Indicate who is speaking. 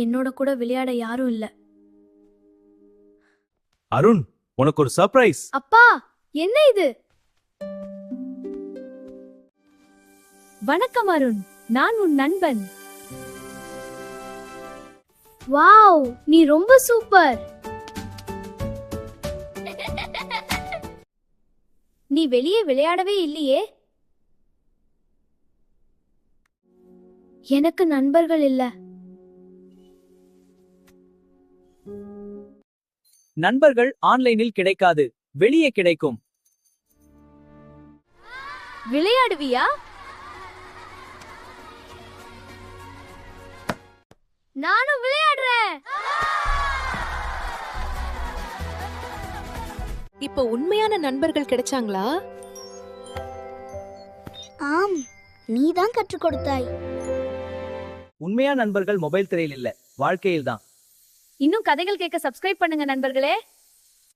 Speaker 1: என்னோட கூட விளையாட யாரும் இல்ல.
Speaker 2: அருண், உனக்கு ஒரு சர்ப்ரைஸ்.
Speaker 1: அப்பா, என்ன இது? வணக்கம் அருண், நான் உன் நண்பன். வாவ், நீ ரொம்ப சூப்பர். நீ வெளியே விளையாடவே இல்லையே? எனக்கு நண்பர்கள் இல்ல.
Speaker 3: நண்பர்கள் ஆன்லைனில் கிடைக்காது, வெளியே கிடைக்கும்.
Speaker 1: விளையாடுவியா? நானும் விளையாடுறேன்.
Speaker 4: இப்போ உண்மையான நண்பர்கள் கிடைச்சாங்களா?
Speaker 5: ஆம், நீதான் கற்றுக் கொடுத்தாய்.
Speaker 3: உண்மையான நண்பர்கள் மொபைல் திரையில் இல்ல, வாழ்க்கையில் தான்.
Speaker 1: இன்னும் கதைகள் கேட்க சப்ஸ்கிரைப் பண்ணுங்க நண்பர்களே.